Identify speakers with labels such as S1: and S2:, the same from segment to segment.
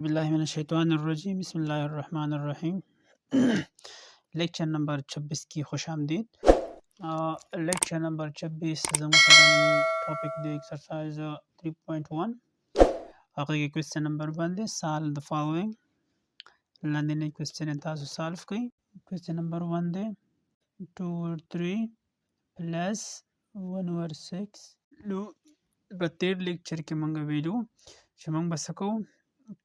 S1: बिल्लाहि मिनश्शैतानिर्रजीम बिस्मिल्लाहिर्रहमानिर्रहीम। लेक्चर नंबर 26 की खुशामदीद। Lecture number 26 topic the exercise 3.1 هغه کې کوېسچن نمبر باندې سال د فالوینګ لاندې کوېسچن تاسو سالو کړئ. کوېسچن نمبر 1 دی 2 over 3 plus 1 over 6. نو په تیر لیکچر کې مونږ ویلو چې مونږ به څه کوو،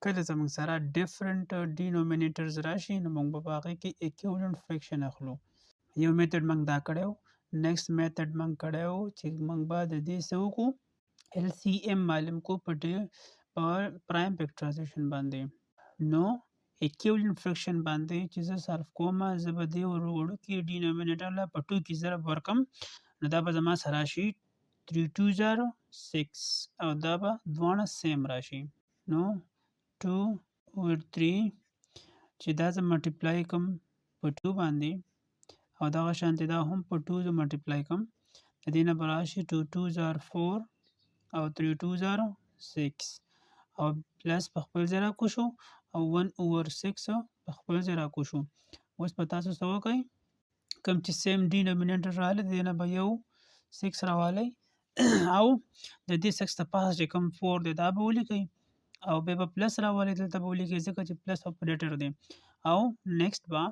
S1: کله زموږ سره ډیفرنٹ ډینومینیټرز راشي نو موږ به په هغې کې اکیولنٹ فریکشن اخلو. یو میتھډ موږ دا کړی و، نیکسټ میتھډ موږ کړی و چې موږ به د دې څه وکړو، ایل سی ایم معلوم کو په پرایم فیکټرایزیشن باندې. نو اکیولنٹ فریکشن باندې چې زه صرف کوم، زه به دې وړوکي ډینومینیټر له په 2 کې ضرب ورکم، نو دا به زما سره راشي 3 2 0 6 او دا به دواړه سیم راشي. نو 2 over 3 چې دا زه ملټیپلای کوم په 2 باندې او دغه شانتې دا هم په 2 زه ملټیپلای کوم، د دې نه به راشي 2 2 4 او 3 2 6 او پلس په خپل ځای راکو شو او 1 over 6 په خپل ځای راکو شو. اوس په تاسو څه وکئ، کوم چې سیم ډینومینیټر راغلی د دې نه به یو 6 راوالی او د دې 6 ته پاسه چې کوم 4 دی دا به ولیکئ او بیا به پلس راولئ، دلته به ولیکئ ځکه چې پلس اپریټر دی. او نیکسټ به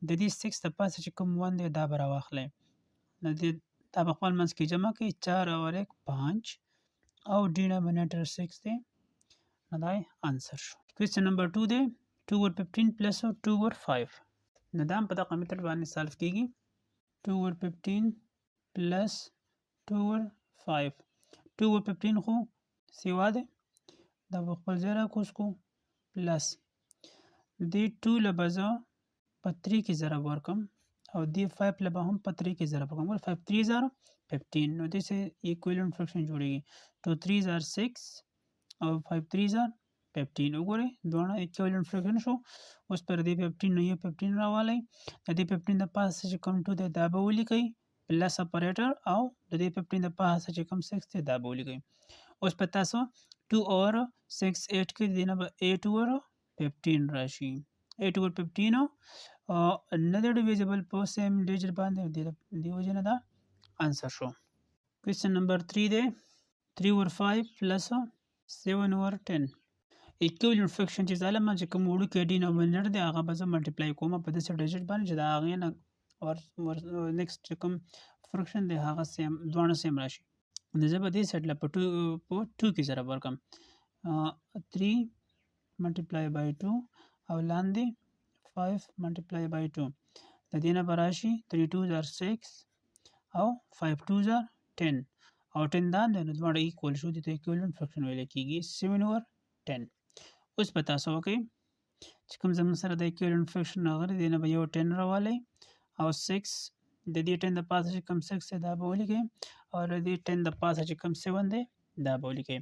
S1: د دې 6 ته پاسه چې کوم 1 دی دا به راواخلئ، نو دا به خپل منځ کې جمع کړئ 4 او 1 5 او ډینومینیټر 6 دی، نو دا آنسر شو. کوېسچن نمبر 2 دی 2 over 15 plus 2 over 5. نو دا هم په دغه میتھډ باندې سالو کېږي. 2 over 15 plus 2 over 5. 2 over 15 خو سیوا دی، دا به خپل ځای راکوز کو پلس دې 2 له به زه په 3 کې ضرب ورکم او دې 5 له به هم په 3 کې ضرب ورکم. 5 3 15 نو دې سه ایکویلنٹ فریکشن جوړیږي. 2 3 6 او 5 3 15. وګورئ دواړه ایکویلنٹ فریکشن شو. اوس پر دې 15 نه یې 15 راوالی، د دې 15 د پاسه چې کوم 2 دی دا به ولیکئ پلس اپریټر او د دې 15 د پاسه چې کوم 6 دی دا به ولیکئ. اوس په تاسو 2 over 6 8 کې دې نه به 8 over 15 راشي. 8 over 15 نه دی ډیویزبل په سیم ډیجټ باندې، دې وجې نه دا آنسر شو. کوېسچن نمبر 3 دی 3 over 5 plus 7 over 10. اکیولنٹ فریکشن چې ظالمه چې کوم وړوکی ډینومینیټر دی هغه به زه ملټیپلای کوم په داسې ډیجټ باندې چې د هغې نه نیکسټ چې کوم فریکشن دی هغه سیم دواړه سیم راشي. نو زه به دې سیټ له په 2 کې ضرب ورکم 3 multiply by 2 او لاندې 5 multiply by 2. د دې نه به راشي 3 2 6 او 5 2 10 او 10 دا نو دواړه ایکول شو، دې ته ایکویلنٹ فریکشن ویل کېږي 7 over 10. اوس په تاسو وکئ چې کوم زموږ سره د ایکویلنٹ فریکشن راغلی دې نه به یو 10 راوالی او 6 د دې 10 د پاسه چې کوم 6 دی دا به ولیکئ او د دې 10 د پاسه چې کوم 7 دی دا به ولیکئ.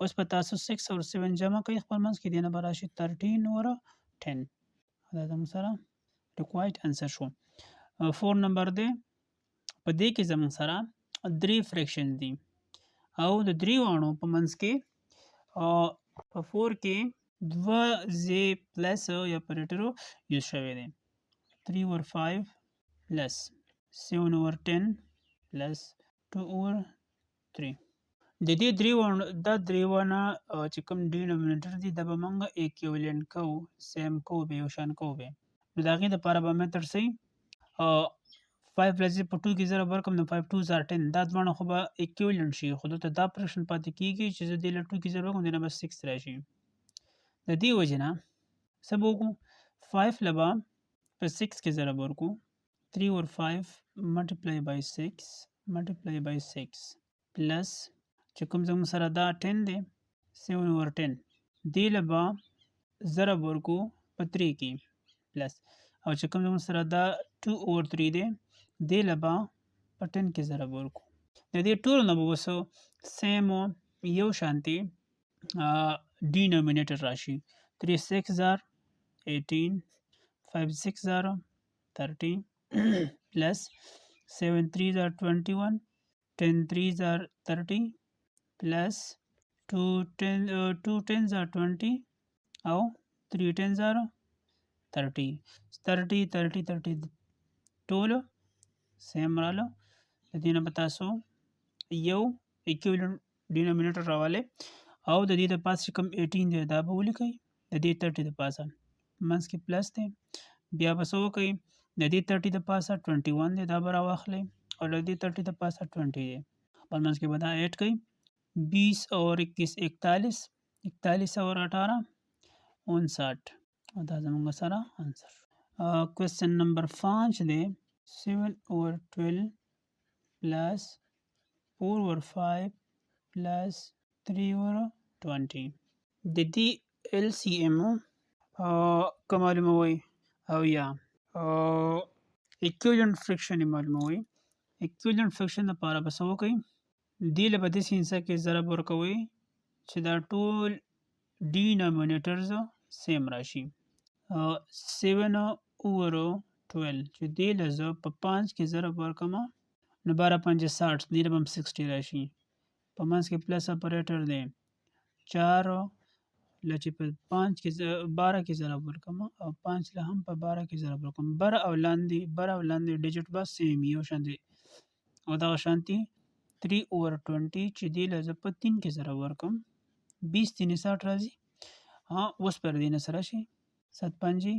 S1: اوس په تاسو 6 او 7 جمع کوئ خپل منځ کې، دې نه به راشي 13 over 10. دا زموږ سره ریکوایرډ انسر شو. 4 نمبر دی، په دې کې زموږ سره 3 فریکشن دي او د 3 واړو په منځ کې په 4 کې 2 زی پلس یا اپریټر یوز شوی دی. 3 over 5 plus 7 over 10 plus 2 over 3. د دې درې وانه چې کوم ډینومینیټر دي دا به موږ ایکویلنٹ کوو، سیم کوو به، یو شان کوو به. نو د هغې دپاره به میتھډ صحیح 5 له په 2 کې ضرب ورکړم نو 5 2 10 دا دواړه خو به ایکویلنٹ شي، خو دلته دا فریکشن پاتې کېږي چې زه دې له 2 کې ضرب وکړم دې نه به 6 راشي. د دې وجې نه څه به وکړو 5 له به په 6 کې ضرب ورکړو 3 over 5 multiply by 6 multiply by 6 plus چې کوم زموږ سره دا 10 دی 7 over 10 دې له به ضرب ورکړو په 3 کې پلس او چې کوم زموږ سره دا 2 over 3 دی دې له به په 10 کې ضرب ورکړو. د دې ټولو نه به اوس سیم یو شانتې ډینومینیټر راشي. 3 6 18 5 6 30 plus 7 3 21 10 3 30 plus 2 10 20 او 3 10 are 30. 30 30 30 ټولو سیم رااله. د دې نه به تاسو یو equivalent denominator راوالی او د دې د پاسه چې کوم 18 دی دا به ولیکئ، د دې 30 د پاسه منځ کې پلس دی، بیا به څه وکئ د دې 30 د پاسه 21 دی دا به راواخلئ او د دې 30 د پاسه 20 دی، خپل منځ کې به دا ایډ کئ 20 और 21 41 41 और 18 59 او دا زموږ سره آنسر. کوېسچن نمبر 5 دی 7 over 12 plus 4 over 5 plus 3 over 20 د دې LCM که معلوموئ او یا equivalent fraction معلوموئ. equivalent fraction لپاره به څه وکئ دې له به داسې حصه کې ضرب ورکوئ چې دا ټول denominators سیم راشي. 7 over 12 چې دې له زه په 5 کې ضرب ورکمه نو 12 5 60 دې له به هم 60 راشي، په منځ کې پلس اپریټر دی 4 له چې په 5 کې 12 کې ضرب ورکمه او 5 له هم په 12 کې ضرب ورکم بر او لاندې ډیجټ به سیم یو شان دی او دغه شانتي 3 over 20 چې دې له زه په 3 کې ضرب ورکم 20 3 60 راځي. اوس پر دې نه سره شي 7 5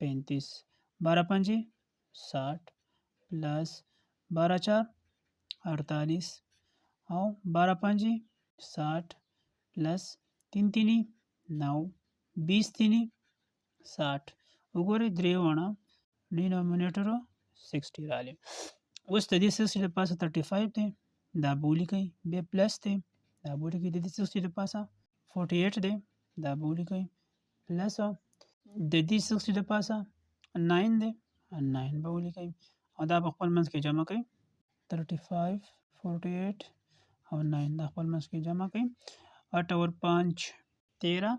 S1: 35 12 5 60 प्लस 12 4 48 او 12 5 60 प्लस 3 3 9 20 3 60 وګورئ درې وانه ډینومینیټر 60 راغلی. اوس د دې 60 د پاسه 35 دی دا به ولیکئ، بیا پلس دی دا به ولیکئ، د دې 60 د پاسه 48 دی دا به ولیکئ، پلس د دې 60 د پاسه 9 دی 9 به ولیکئ او دا په خپل منځ کې جمع کړئ 35 48 او 9 دا خپل منځ کې جمع کړئ 8 اور 5 13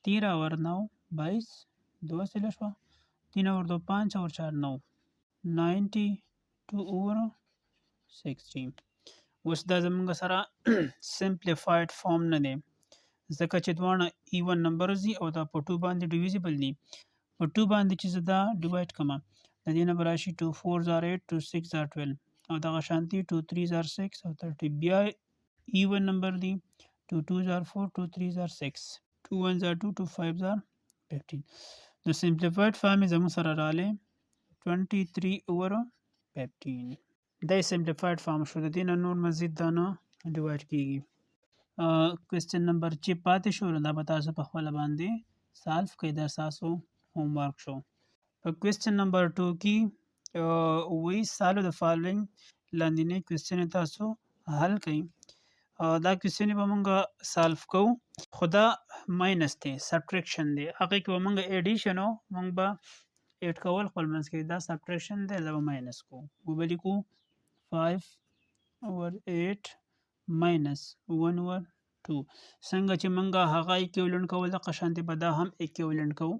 S1: 13 और 9 22 2 से लशवा 3 और 2 5 और 4 9 92 और 60. اوس دا زمونږ سره simplified form نه دی ځکه چې دواړه ایون نمبرز دي او دا په 2 باندې ډیویزیبل دي، په 2 باندې چې زه دا ډیوایډ کړم د دې نه به راشي 2 4 are 8 2 6 are 12 او دغه شانتي 2 3 are 6 او 30 بیا ایون نمبر دي 2 2 are 4 2 3 are 6 2 1 are 2 2 5 are 15. د simplified form یې زموږ سره راغلی 23 over 15 دا simplified form شو، د دې نه نور مزید دا نه ډیوایډ کیږي. کوېسچن نمبر چې پاتې شو دا به تاسو په خپله باندې سالف کړئ، دا ستاسو هوم ورک شو. په کوېسچن نمبر 2 کې وی سالو د فالوینګ لاندینی کوېسچن تاسو حل کړئ. دا کوېسچن به موږ سالف کوو خو دا ماینس دی سبټریکشن دی، هغې کې به موږ ایډیشن او موږ به ایډ کول خپل منځ کې، دا سبټریکشن دی دا به ماینس کوو، وبه لیکو 5 over 8 minus 1 over 2 څنګه چې موږ هغه اکیولنټ کول دغه شانتې به دا هم اکیولنټ کوو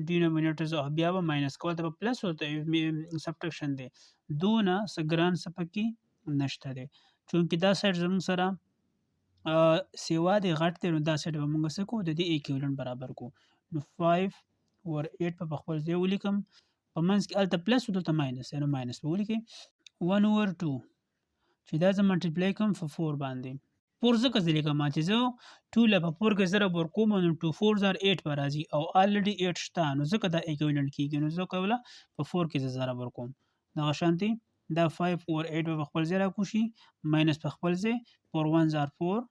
S1: ډینومینیټرز او بیا به ماینس کول ته به پلس ورته سبټریکشن دی دونه څه ګران څه پکې نشته دی چونکې دا سایډ زموږ سره سیوا دی غټ دی نو دا سایډ به موږ څه کوو د دې اکیولنټ برابر کوو نو 5 over 8 په خپل ځای ولیکم په منځ کې هلته پلس و دلته ماینس دی نو ماینس به ولیکئ 1 over 2 چې دا زه ملټیپلی کوم په 4 باندې 4 ځکه زه لیکم چې زه 2 له په 4 کې ضرب ورکوم نو 2 4 are 8 به راځي او الریډي 8 شته نو ځکه دا اکویولنټ کېږي نو زه کوله په 4 کې زه ضرب ورکوم دغه شانتې دا 5 over 8 به په خپل ځای راکوشي ماینس په خپل ځای 4 1 are 4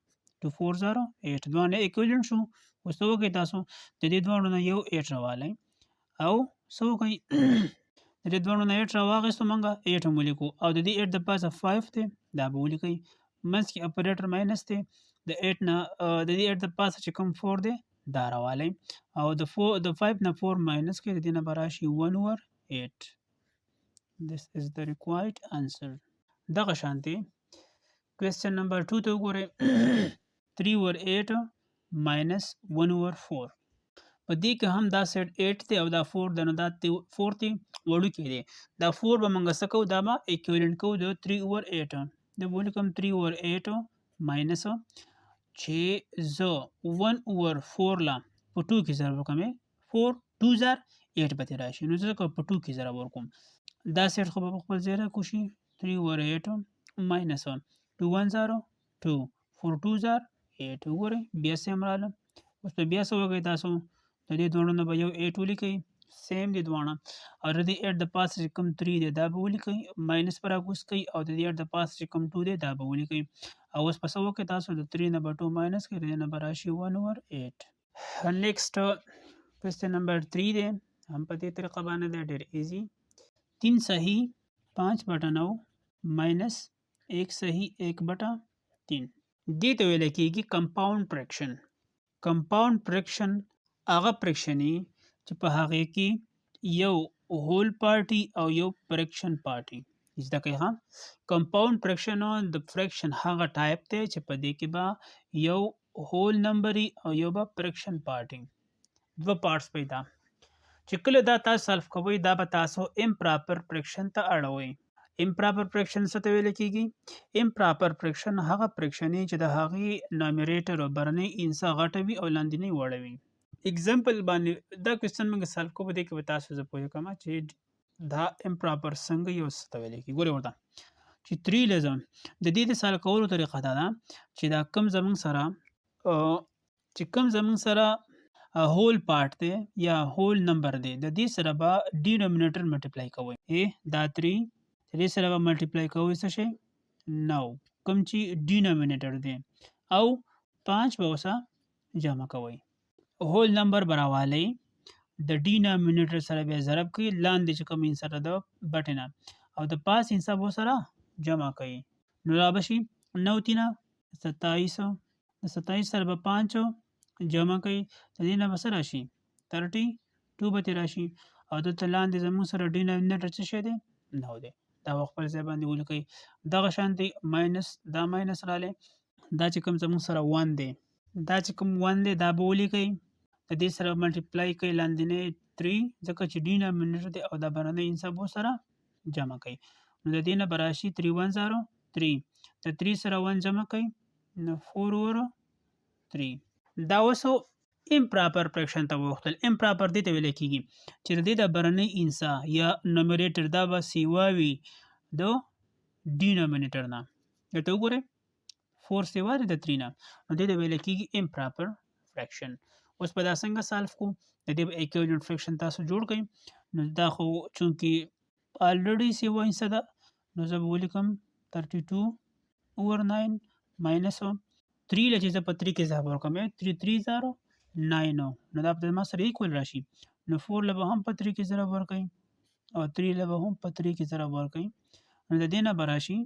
S1: 2 4 are 8 دوانه اکویولنټ شو. اوس څه وکړئ تاسو د دې دواړو نه یو 8 راوالی او څه وکړئ د دې دواړو نه 8 راواخیستو موږ 8 هم ولیکو او د دې 8 د پاسه 5 دی دا به ولیکئ منځ کې اپریټر ماینس دی د 8 نه د دې 8 د پاسه چې کوم 4 دی دا راوالی او د 5 نه 4 ماینس کړئ د دې نه به راشي 1 over 8. This is the required answer. دغه شانتې کوېسچن نمبر 2 ته وګورئ 3 over 8 minus 1 over 4 په دې کې هم دا سیټ 8 دی او دا 4 دی نو دا 4 دی وړوکی دی دا 4 به موږ څه کوو دا به اکویولنټ کوو د 3 over 8 د به ولیکم 3 over 8 ماینس چې زه 1 over 4 له په 2 کې ضرب وکړم 4 2 زر 8 به ترې راشي. نو زه په 2 کې ضرب ورکوم. دا سیټ خو به په خپل ځای راکوشي 3 over 8 minus 1 2 1 0 2 4 2 زر 8 وګورئ بیا سیم راغله. اوس به بیا څه وکړئ تاسو د دې دواړو نه به یو 8 ولیکئ سیم دي دواړه او د دې 8 د پاسه چې کوم 3 دی دا به ولیکئ ماینس به راکوز کوئ او د دې 8 د پاسه چې کوم 2 دی دا به ولیکئ او اوس به څه وکړئ تاسو د 3 نه به 2 ماینس کړئ د دې نه به راشي 1 over 8. نیکسټ کوېسچن نمبر 3 دی هم په دې طریقه باندې دی ډېر ایزي 3 صحیح 5 بټه 9 ماینس 1 صحیح 1 بټه 3 دې ته ویل کېږي کمپاوند فریکشن. کمپاوند فریکشن هغه فریکشن چې په هغې کې یو هول پارټي او یو فریکشن پارټي زده کوئ ها. کمپاوند فریکشن د فریکشن هغه ټایپ دی چې په دې کې به یو هول نمبر او یو به فریکشن پارټي دوه پارټس پیدا چې کله دا تاسو سالف کوئ دا به تاسو امپراپر فریکشن ته اړوئ. امپراپر فریکشن څه ته ویل کېږي؟ امپراپر فریکشن هغه فریکشن چې د هغې نامریټر او برنۍ انسا غټه وي او لاندینۍ وړه وي. اگزامپل باندې دا کوېسچن موږ سالف کوو په دې کې به تاسو زه پوه کړم چې دا امپراپر څنګه یو څه ته ویل کېږي. ګورئ ورته چې 3 لزم د دې د سالف کولو طریقه دا ده چې دا کم زموږ سره هول پارت دی یا هول نمبر دی د دې سره به ډینومینیټر ملټیپلای کوئ دا 3 د دې سره به ملټیپلای کوئ څه شی 9 کوم چې ډینومینیټر دی او 5 به وسه جمع کوئ. هول نمبر به راوالئ د ډینومینیټر سره بیا ضرب کوئ لاندې چې کوم انسر د بټې نه او د پاس انسر به ورسره جمع کوئ نو را به شي 9 3 27 د 27 سره به 5 جمع کوي د دې نه به څه راشي 32 به ترې راشي او دلته لاندې زموږ سره ډینومینیټر څه شی دی 9 دی دا به خپل ځای باندې ولیکئ. دغه شانتې ماینس دا ماینس رالی دا چې کوم زموږ سره 1 دی دا چې کوم 1 دی دا به ولیکئ د دې سره ملټیپلای کوئ لاندینۍ 3 ځکه چې ډینومینیټر دی او دا برنۍ انسا به سره جمع کوي نو د دې نه به راشي 3 1 0 3 د 3 سره 1 جمع کوي نو 4 over 3 دا اوسو امپراپر فریکشن ته وختل. امپراپر دې ته ویل کېږي چې د دې د برنۍ انسا یا نومریټر دا به سیوا وي د ډینومینیټر نه درته وګورئ 4 سیوا دی د 3 نه نو دې ته ویل کېږي امپراپر فریکشن. اوس په دا څنګه سالف کوو د دې به ایکویولنټ فریکشن تاسو جوړ کړئ نو دا خو چونکې الریډي سیوا انسا ده نو زه به ولیکم 32 over 9 minus 3 له چې زه په 3 کې ضرب ورکړم 3 3 0 9 نو دا په ما سره ایکول راشي نو 4 له به هم په 3 کې ضرب ورکړئ او 3 له به هم په 3 کې ضرب ورکړئ نو د دې نه به راشي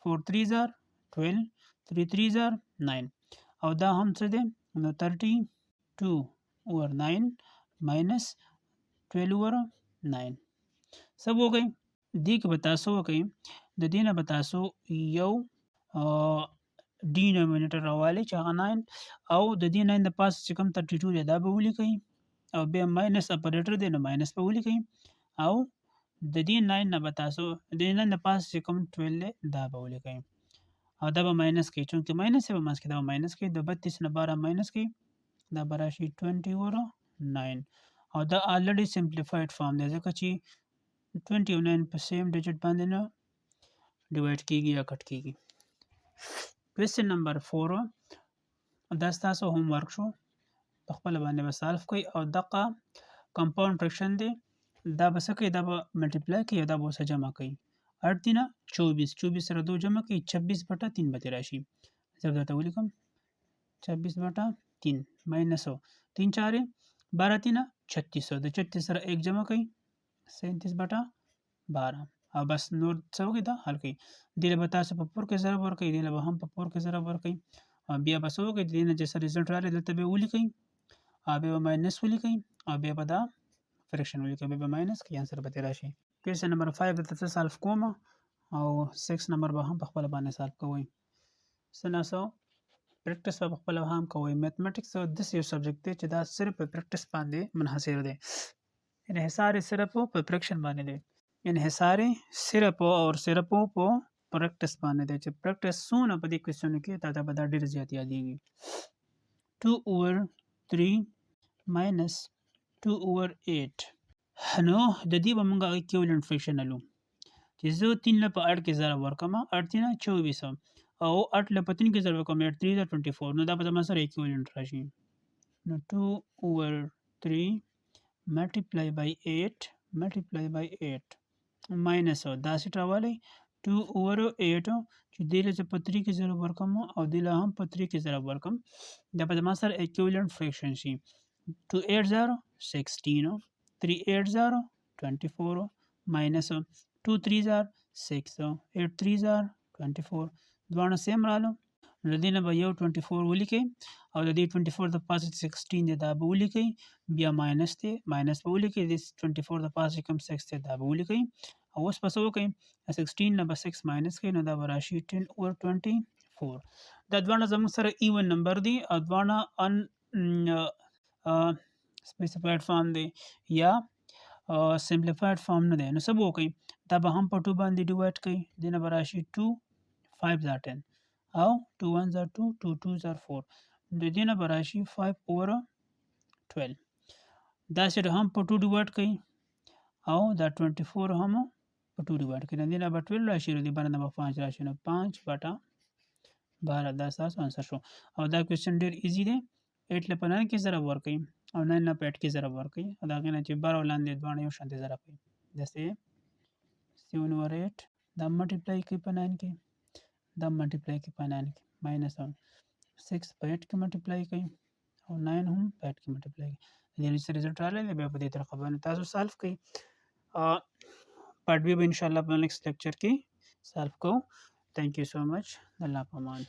S1: 4 3 0 12 3 3 0 9 او دا هم څه دی نو 32 over 9 minus 12 over 9 سب وکړئ دې کې به تاسو وکړئ د دې نه به تاسو یو ډینومینیټر راوالئ چې هغه 9 او د دې 9 د پاسه چې کوم 32 دی دا به ولیکئ او بیا ماینس اپریټر دی نو ماینس به ولیکئ او د دې 9 نه به تاسو د دې 9 د پاسه چې کوم 12 دی دا به ولیکئ او دا به ماینس کوي چونکې ماینس یې به منځ کې دا به ماینس کوي د 32 نه 12 ماینس کوي دا به راشي 20 over 9 او دا الریډي سمپلیفاید فارم دی ځکه چې 20 او 9 په سیم ډیجټ باندې نه ډیوایډ کیږي یا کټ کیږي. کوېسچن نمبر 4 دا ستاسو هوم ورک شو په خپل باندې به سالف کوئ او دغه کمپاوند فریکشن دی دا به څه کوي دا به ملټیپلای کوي او دا به ورسره جمع کوي 8 3 24 سره 2 جمع کوي 26 بټه 3 به ترې راشي زه به درته ولیکم 26 بټه 3 ماینس 3 4 12 3 36 د 36 سره 1 جمع کوي 37 بټه 12 او بس نور څه وکړئ دا حل کوي دې له به تاسو په 4 کې ضرب ورکوئ دې له به هم په 4 کې ضرب ورکوئ او بیا به څه وکړئ د دې نه چې څه ریزلټ راغلی دلته بیا ولیکئ او بیا به ماینس ولیکئ او بیا به دا فریکشن ولیکئ بیا به ماینس کوي انسر به ترې راشي. کوېسچن نمبر 5 دلته څه سالف کوم او 6 نمبر به هم په خپله باندې سالف کوئ څه ناسو پریکټس به په خپله هم کوئ. میتھمیټکس داسې یو سبجیکټ دی چې دا صرف په پریکټس باندې منحصر دی انحصار یې صرف په فریکشن باندې دی انحصار صرف اور صرف په پریکټس باندې دی چې پریکټس څونه په دې کوېسچنو کې تا ته به دا ډېر زیات یادېږي 2 over 3 minus 2/8. نو د دې به موږ equivalent fraction حلو چې زه 3 له په 8 کې ضرب ورکړم 8 3 24 او 8 له په 3 کې ضرب وکړم 8 3 24 نو دا به زما سره equivalent راشي نو 2/3 multiply by 8 minus دا سیټ راوالی 2/8 چې دې له زه په 3 کې ضرب ورکړم او دې له هم په 3 کې ضرب ورکړم دا به زما سره equivalent fraction شي 2 8 0 16 3 8 0 24 minus 2 3 0 6 8 3 0 24 دواړه سیم رالو نو د دې نه به یو 24 ولیکئ او د دې 24 د پاسه 16 دی دا به ولیکئ بیا ماینس دی ماینس به ولیکئ د 24 د پاسه کوم 6 دی دا به ولیکئ او اوس به څه وکئ 16 نه به 6 ماینس کړئ نو دا به راشي 10/24 دا دواړه زموږ سره ایون نمبر دی او دواړه ان specified form دی یا simplified form نه دی نو څه به وکئ دا به هم په 2 باندې ډیوایډ کړئ دې نه به راشي 2 5 are 10 او 2 1s are 2 2 2s are 4 د دې نه به راشي 5/12 دا سره هم په 2 ډیوایډ کړئ او دا 24 هم په 2 ډیوایډ کړئ د دې نه به 12 راشي نو دې باندې به 5 راشي نو 5/12 دا ستاسو انسر شو او دا کوېسچن ډېر ایزي دی 8 له په 9 کې ضرب ورکړئ او 9 له په 8 کې ضرب ورکړئ او د هغې نه چې بر او لاندې دواړه یو شانتې ضرب کړئ داسې 7/8 دا ملټیپلای کړئ په 9 کې دا ملټیپلای کړئ په 9 کې ماینس 6 په 8 کې ملټیپلای کړئ او 9 هم په 8 کې ملټیپلای کړئ د دې چې رزلټ راغلی دی بیا په دې طریقه باندې تاسو سالف کړئ پارت بی به انشاءالله په نیکسټ لیکچر کې سالف کوو تھینک یو سو مچ الله پامان